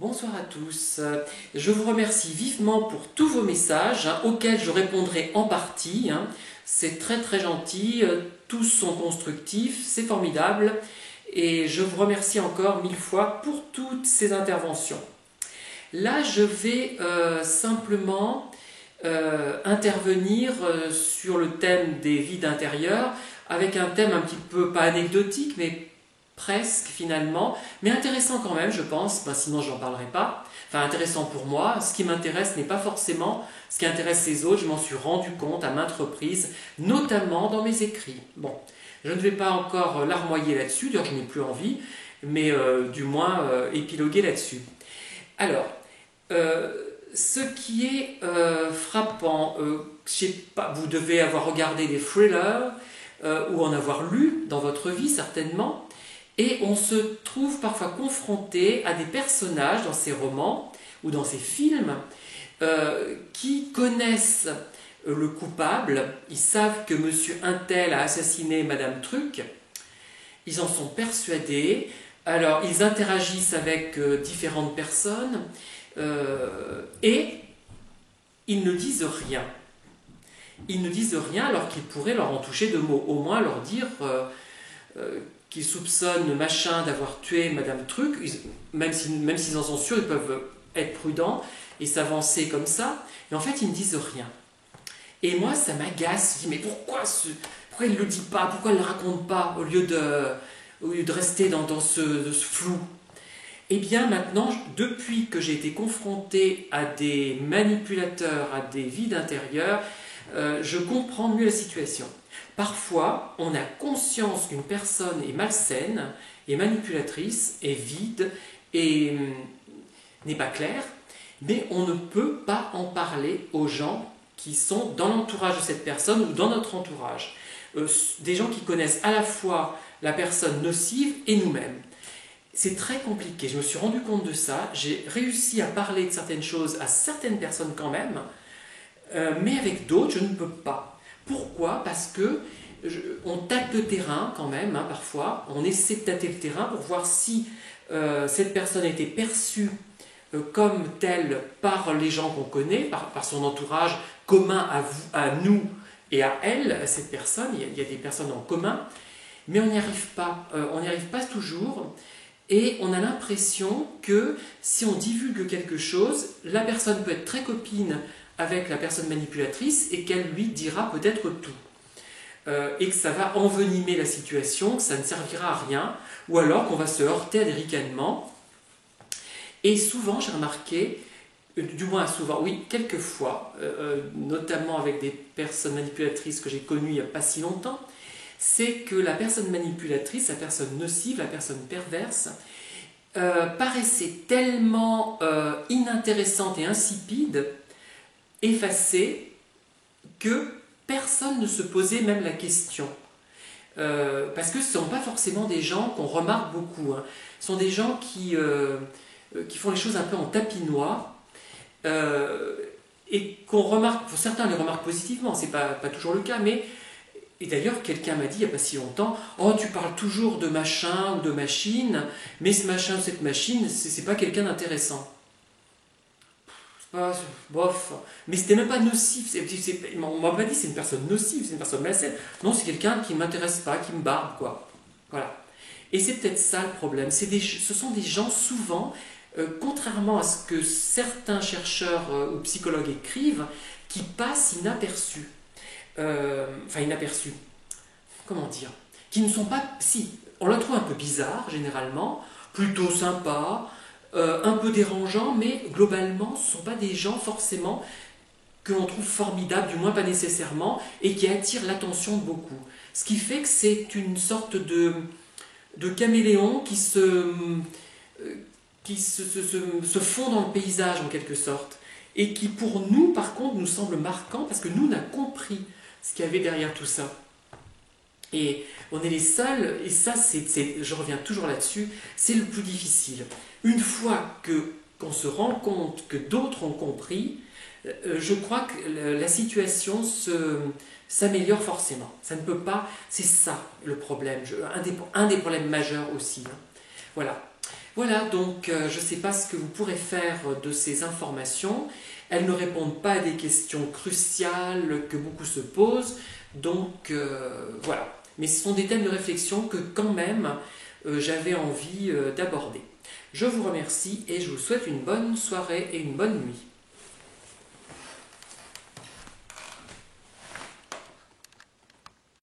Bonsoir à tous. Je vous remercie vivement pour tous vos messages auxquels je répondrai en partie. C'est très gentil, tous sont constructifs, c'est formidable et je vous remercie encore 1000 fois pour toutes ces interventions. Là, je vais simplement intervenir sur le thème des vides intérieurs avec un thème un petit peu, pas anecdotique, mais presque finalement, mais intéressant quand même, je pense, sinon je n'en parlerai pas. Enfin, intéressant pour moi. Ce qui m'intéresse n'est pas forcément ce qui intéresse les autres, je m'en suis rendu compte à maintes reprises, notamment dans mes écrits. Bon, je ne vais pas encore larmoyer là-dessus, d'ailleurs je n'ai plus envie, mais du moins épiloguer là-dessus. Alors, ce qui est frappant, je sais pas, vous devez avoir regardé des thrillers ou en avoir lu dans votre vie certainement. Et on se trouve parfois confronté à des personnages dans ces romans ou dans ces films qui connaissent le coupable, ils savent que monsieur Untel a assassiné madame Truc, ils en sont persuadés, alors ils interagissent avec différentes personnes et ils ne disent rien. Ils ne disent rien alors qu'ils pourraient leur en toucher deux mots, au moins leur dire qu'ils soupçonnent machin d'avoir tué madame Truc, même s'ils en sont sûrs, ils peuvent être prudents et s'avancer comme ça, mais en fait ils ne disent rien. Et moi ça m'agace, je dis mais pourquoi il ne le dit pas, pourquoi il ne le raconte pas au lieu de rester dans ce flou? Eh bien maintenant, depuis que j'ai été confronté à des manipulateurs, à des vides intérieurs, je comprends mieux la situation. Parfois, on a conscience qu'une personne est malsaine, est manipulatrice, est vide et n'est pas claire, mais on ne peut pas en parler aux gens qui sont dans l'entourage de cette personne ou dans notre entourage. Des gens qui connaissent à la fois la personne nocive et nous-mêmes. C'est très compliqué, je me suis rendu compte de ça, j'ai réussi à parler de certaines choses à certaines personnes quand même, mais avec d'autres, je ne peux pas. Pourquoi? Parce que on tâte le terrain quand même, parfois. On essaie de tâter le terrain pour voir si cette personne a été perçue comme telle par les gens qu'on connaît, par son entourage commun à nous et à elle, cette personne. Il y a des personnes en commun, mais on n'y arrive pas. On n'y arrive pas toujours. Et on a l'impression que si on divulgue quelque chose, la personne peut être très copine avec la personne manipulatrice et qu'elle lui dira peut-être tout. Et que ça va envenimer la situation, que ça ne servira à rien, ou alors qu'on va se heurter à des ricanements. Et souvent, j'ai remarqué, du moins souvent, oui, quelquefois, notamment avec des personnes manipulatrices que j'ai connues il n'y a pas si longtemps, c'est que la personne manipulatrice, la personne nocive, la personne perverse, paraissait tellement inintéressante et insipide, effacée, que personne ne se posait même la question. Parce que ce ne sont pas forcément des gens qu'on remarque beaucoup. Ce sont des gens qui font les choses un peu en tapinois et qu'on remarque, pour certains les remarquent positivement, c'est pas toujours le cas, mais et d'ailleurs, quelqu'un m'a dit il n'y a pas si longtemps, « Oh, tu parles toujours de machin ou de machine, mais ce machin ou cette machine, c'est pas quelqu'un d'intéressant. » Bof. Mais c'était même pas nocif. On m'a pas dit c'est une personne nocive, c'est une personne malsaine. Non, c'est quelqu'un qui ne m'intéresse pas, qui me barbe, quoi. Voilà. Et c'est peut-être ça le problème. Ce sont des gens souvent, contrairement à ce que certains chercheurs ou psychologues écrivent, qui passent inaperçus. Enfin inaperçus, comment dire, qui ne sont pas, si, on la trouve un peu bizarre généralement, plutôt sympa, un peu dérangeant, mais globalement ce ne sont pas des gens forcément que l'on trouve formidables, du moins pas nécessairement, et qui attirent l'attention de beaucoup. Ce qui fait que c'est une sorte de caméléon qui se fond dans le paysage en quelque sorte, et qui pour nous par contre nous semble marquant parce que nous on a compris ce qu'il y avait derrière tout ça. Et on est les seuls, et ça, je reviens toujours là-dessus, c'est le plus difficile. Une fois qu'on se rend compte que d'autres ont compris, je crois que la situation s'améliore forcément. Ça ne peut pas, c'est ça le problème, un des problèmes majeurs aussi. Voilà. Voilà, donc je ne sais pas ce que vous pourrez faire de ces informations. Elles ne répondent pas à des questions cruciales que beaucoup se posent, donc voilà. Mais ce sont des thèmes de réflexion que quand même j'avais envie d'aborder. Je vous remercie et je vous souhaite une bonne soirée et une bonne nuit.